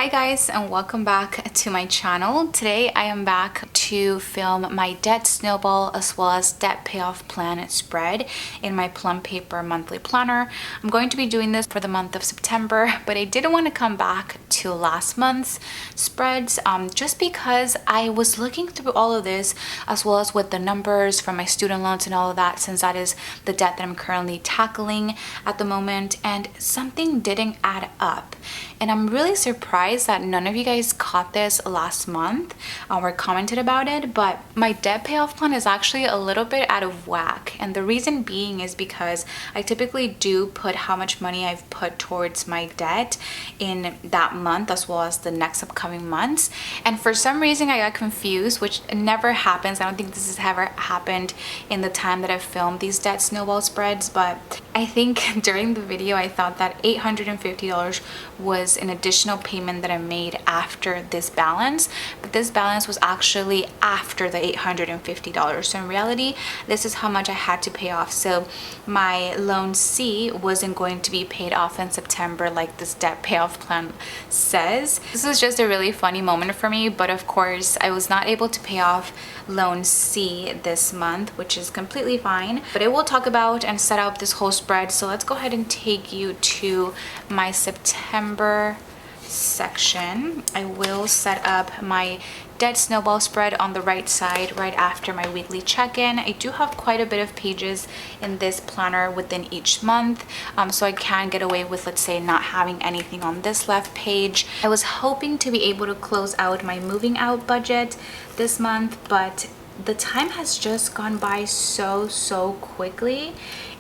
Hi guys, and welcome back to my channel. Today I am back to film my debt snowball as well as debt payoff plan spread in my plum paper monthly planner. I'm going to be doing this for the month of September, but I didn't want to come back to last month's spreads just because I was looking through all of this as well as with the numbers from my student loans and all of that, since that is the debt that I'm currently tackling at the moment, and something didn't add up. And I'm really surprised that none of you guys caught this last month or commented about it, but my debt payoff plan is actually a little bit out of whack. And the reason being is because I typically do put how much money I've put towards my debt in that month as well as the next upcoming months. And for some reason I got confused, which never happens. I don't think this has ever happened in the time that I've filmed these debt snowball spreads, but I think during the video I thought that $850 was an additional payment that I made after this balance, but this balance was actually after the $850. So in reality, this is how much I had to pay off. So my loan C wasn't going to be paid off in September like this debt payoff plan says. This was just a really funny moment for me, but of course I was not able to pay off loan C this month, which is completely fine, but I will talk about and set up this whole spread. So let's go ahead and take you to my September section. I will set up my debt snowball spread on the right side right after my weekly check-in. I do have quite a bit of pages in this planner within each month, so I can get away with, let's say, not having anything on this left page. I was hoping to be able to close out my moving out budget this month, but the time has just gone by so quickly,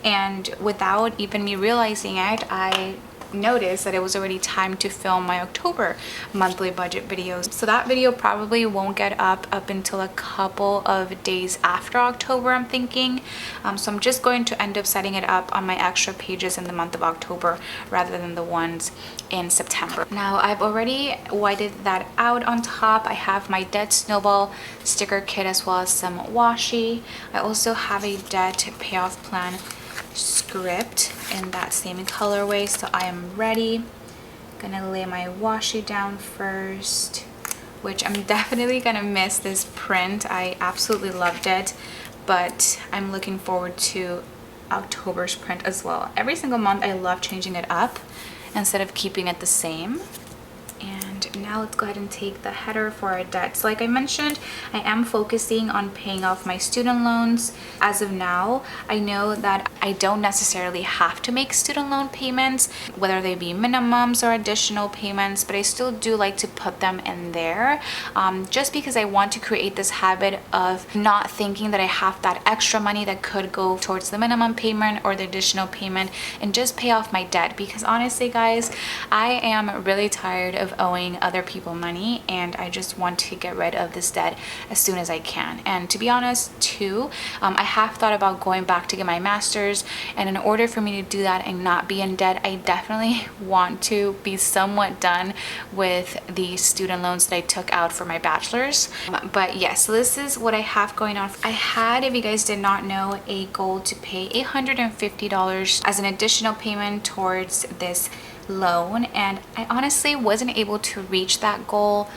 and without even me realizing it, I noticed that it was already time to film my October monthly budget videos. So that video probably won't get up until a couple of days after October, I'm thinking. So I'm just going to end up setting it up on my extra pages in the month of October rather than the ones in September. Now I've already whited that out on top. I have my debt snowball sticker kit as well as some washi. I also have a debt payoff plan script in that same colorway, so I am ready. Gonna lay my washi down first, which I'm definitely gonna miss this print. I absolutely loved it, but I'm looking forward to October's print as well. Every single month I love changing it up instead of keeping it the same. And now let's go ahead and take the header for our debts. Like I mentioned, I am focusing on paying off my student loans. As of now, I know that I don't necessarily have to make student loan payments, whether they be minimums or additional payments, but I still do like to put them in there, just because I want to create this habit of not thinking that I have that extra money that could go towards the minimum payment or the additional payment, and just pay off my debt. Because honestly guys, I am really tired of owing other people money, and I just want to get rid of this debt as soon as I can. And to be honest too, I have thought about going back to get my master's, and in order for me to do that and not be in debt, I definitely want to be somewhat done with the student loans that I took out for my bachelor's. But yes, so this is what I have going on. I had, if you guys did not know, a goal to pay $850 as an additional payment towards this loan, and I honestly wasn't able to reach that goal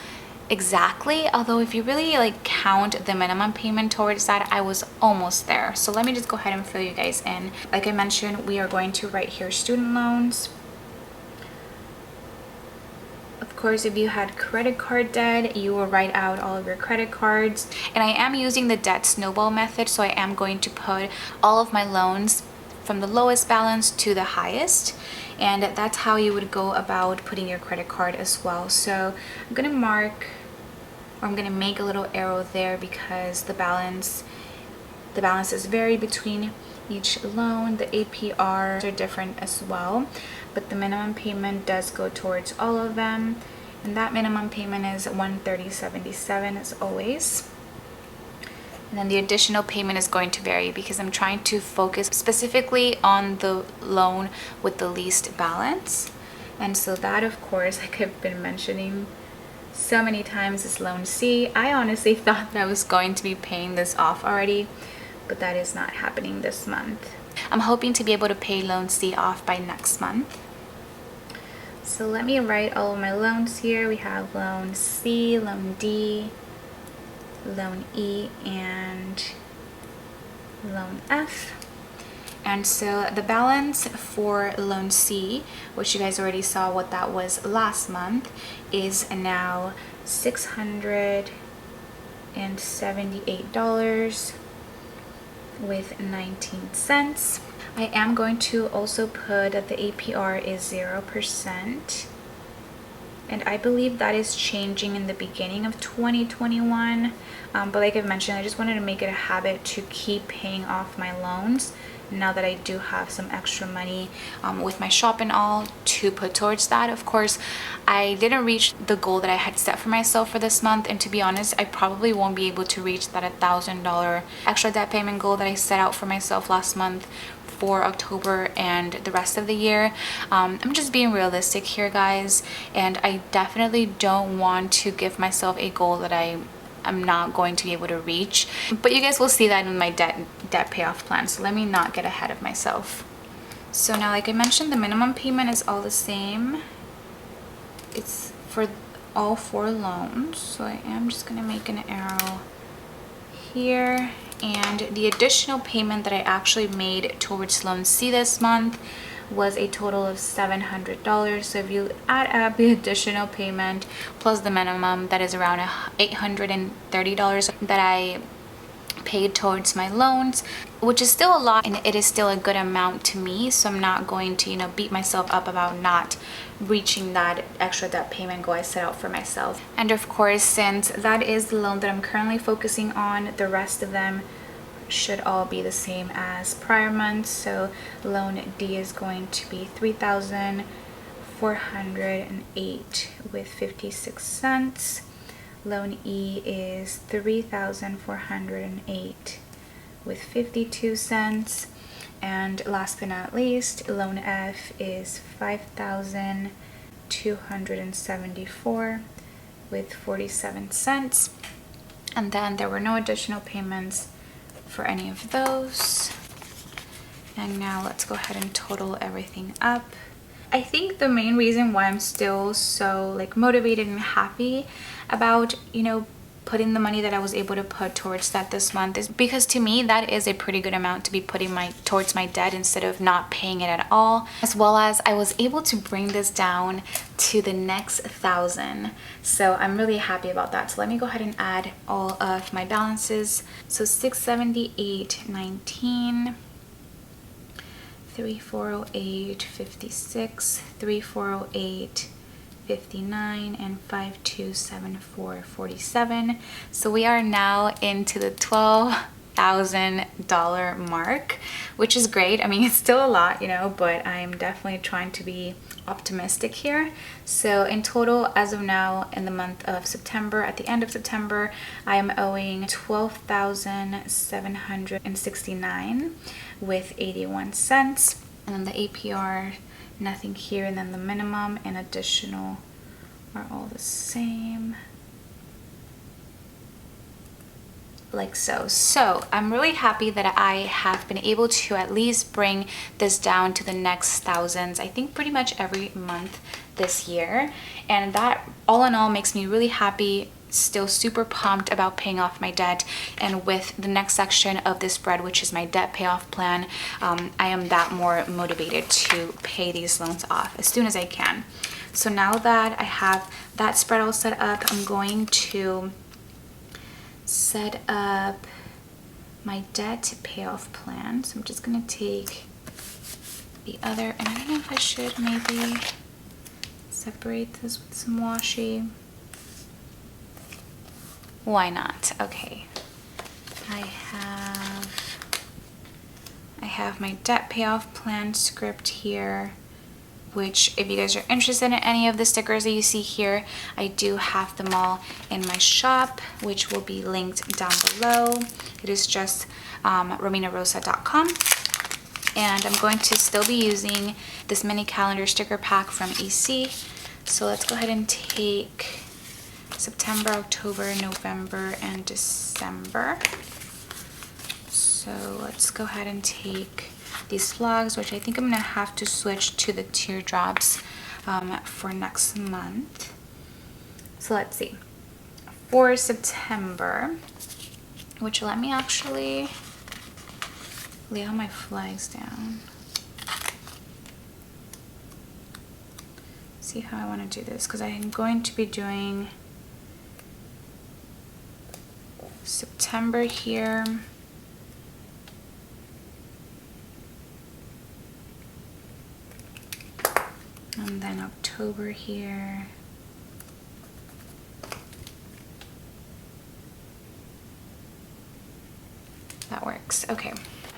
exactly, although if you really count the minimum payment towards that, I was almost there. So let me just go ahead and fill you guys in. Like I mentioned, we are going to write here student loans. Of course, if you had credit card debt, you will write out all of your credit cards. And I am using the debt snowball method, so I am going to put all of my loans from the lowest balance to the highest, and that's how you would go about putting your credit card as well. So I'm gonna mark, or I'm gonna make a little arrow there, because the balances vary between each loan. The APRs are different as well, but the minimum payment does go towards all of them, and that minimum payment is $130.77 as always. And then the additional payment is going to vary because I'm trying to focus specifically on the loan with the least balance. And so that, of course, like I've been mentioning so many times, is loan C. I honestly thought that I was going to be paying this off already, but that is not happening this month. I'm hoping to be able to pay loan C off by next month. So let me write all of my loans here. We have loan C, loan D, loan E, and loan F. And so the balance for loan C, which you guys already saw what that was last month, is now $678 with 19 cents. I am going to also put that the APR is 0%. And I believe that is changing in the beginning of 2021. But like I've mentioned, I just wanted to make it a habit to keep paying off my loans now that I do have some extra money with my shop and all to put towards that. Of course, I didn't reach the goal that I had set for myself for this month, and to be honest, I probably won't be able to reach that $1,000 extra debt payment goal that I set out for myself last month for October and the rest of the year. I'm just being realistic here, guys, and I definitely don't want to give myself a goal that I'm not going to be able to reach, but you guys will see that in my debt payoff plan, so let me not get ahead of myself. So now, like I mentioned, the minimum payment is all the same. It's for all 4 loans, so I am just gonna make an arrow here. And the additional payment that I actually made towards loan C this month was a total of $700. So if you add up the additional payment plus the minimum, that is around $830 that I paid towards my loans, which is still a lot, and it is still a good amount to me. So I'm not going to, beat myself up about not reaching that extra debt payment goal I set out for myself. And of course, since that is the loan that I'm currently focusing on, the rest of them should all be the same as prior months. So loan D is going to be $3,408 with 56 cents. Loan E is $3,408 with 52 cents. And last but not least, loan F is $5,274 with 47 cents. And then there were no additional payments for any of those. And now let's go ahead and total everything up. I think the main reason why I'm still so motivated and happy about, putting the money that I was able to put towards that this month is because to me that is a pretty good amount to be putting towards my debt instead of not paying it at all, as well as I was able to bring this down to the next 1,000. So I'm really happy about that. So let me go ahead and add all of my balances. So 678.19, 3408.56, 3408.59, and 5274.47. So we are now into the $12,000 mark, which is great. I mean, it's still a lot, but I'm definitely trying to be optimistic here. So in total, as of now, in the month of September, at the end of September, I am owing $12,769 with 81 cents. And then the APR, nothing here, and then the minimum and additional are all the same, like so. So I'm really happy that I have been able to at least bring this down to the next thousands, I think pretty much every month this year, and that all in all makes me really happy. Still super pumped about paying off my debt, and with the next section of this spread, which is my debt payoff plan, I am that more motivated to pay these loans off as soon as I can. So now that I have that spread all set up, I'm going to set up my debt payoff plan. So I'm just gonna take the other, and I don't know if I should maybe separate this with some washi. Why not? Okay. I have my debt payoff plan script here, which if you guys are interested in any of the stickers that you see here, I do have them all in my shop, which will be linked down below. It is just rominarosa.com. And I'm going to still be using this mini calendar sticker pack from EC. So let's go ahead and take September, October, November, and December. So let's go ahead and take these flags, which I think I'm gonna have to switch to the teardrops for next month. So let's see. For September, which let me actually lay all my flags down. See how I want to do this, because I'm going to be doing September here. And then October here. That works. Okay.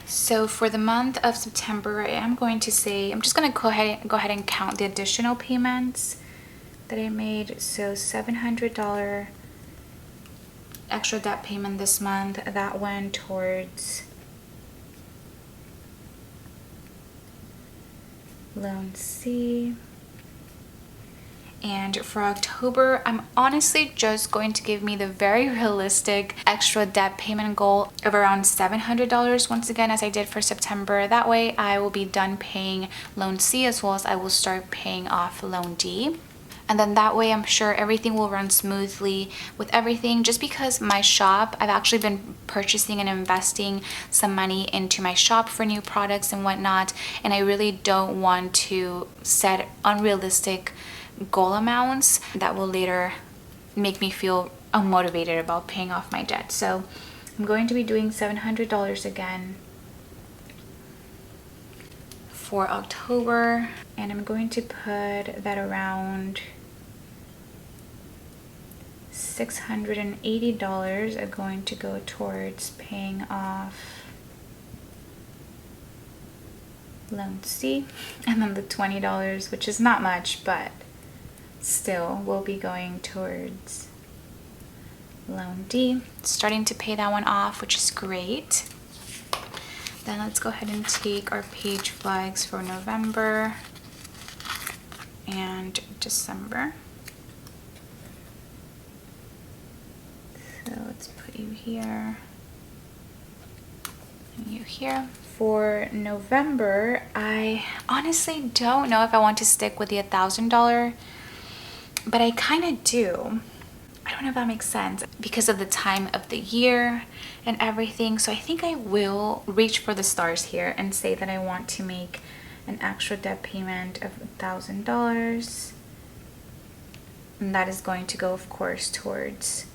So for the month of September, I am going to say, I'm just going to go ahead and count the additional payments that I made. So $700 extra debt payment this month, that went towards loan C. And for October, I'm honestly just going to give me the very realistic extra debt payment goal of around $700 once again, as I did for September. That way I will be done paying loan C, as well as I will start paying off loan D. And then that way I'm sure everything will run smoothly with everything, just because my shop, I've actually been purchasing and investing some money into my shop for new products and whatnot, and I really don't want to set unrealistic goal amounts that will later make me feel unmotivated about paying off my debt. So I'm going to be doing $700 again for October, and I'm going to put that around $680 are going to go towards paying off loan C, and then the $20, which is not much, but still will be going towards loan D. Starting to pay that one off, which is great. Then let's go ahead and take our page flags for November and December. So let's put you here and you here. For November, I honestly don't know if I want to stick with the $1,000, but I kind of do. I don't know if that makes sense because of the time of the year and everything. So I think I will reach for the stars here and say that I want to make an extra debt payment of $1,000. And that is going to go, of course, towards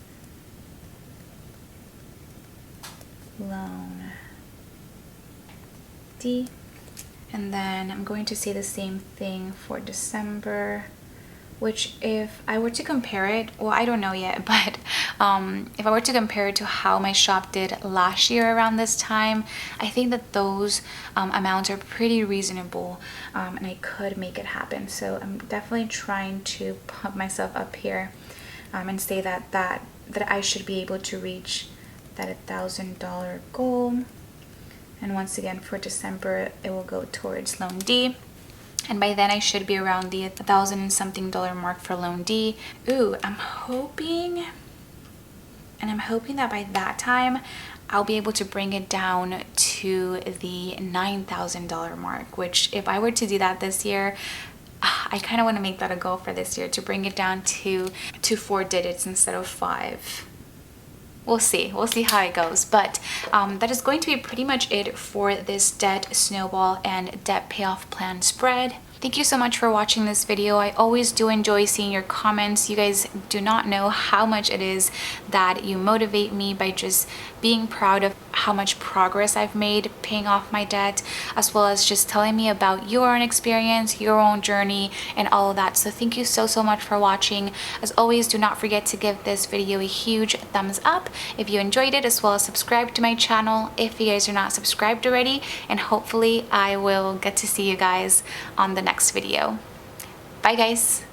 loan D. And then I'm going to say the same thing for December, which if I were to compare it, well, I don't know yet, but if I were to compare it to how my shop did last year around this time, I think that those amounts are pretty reasonable, and I could make it happen. So I'm definitely trying to pump myself up here and say that I should be able to reach that $1,000 goal. And once again, for December, it will go towards loan D. And by then I should be around the $1,000 and something mark for loan D. Ooh, I'm hoping that by that time I'll be able to bring it down to the $9,000 mark, which if I were to do that this year, I kind of want to make that a goal for this year, to bring it down to 4 digits instead of 5. We'll see how it goes. But that is going to be pretty much it for this debt snowball and debt payoff plan spread. Thank you so much for watching this video. I always do enjoy seeing your comments. You guys do not know how much it is that you motivate me by just being proud of how much progress I've made paying off my debt, as well as just telling me about your own experience, your own journey, and all of that. So thank you so much for watching. As always, do not forget to give this video a huge thumbs up if you enjoyed it, as well as subscribe to my channel if you guys are not subscribed already, and hopefully I will get to see you guys on the next video. Bye guys.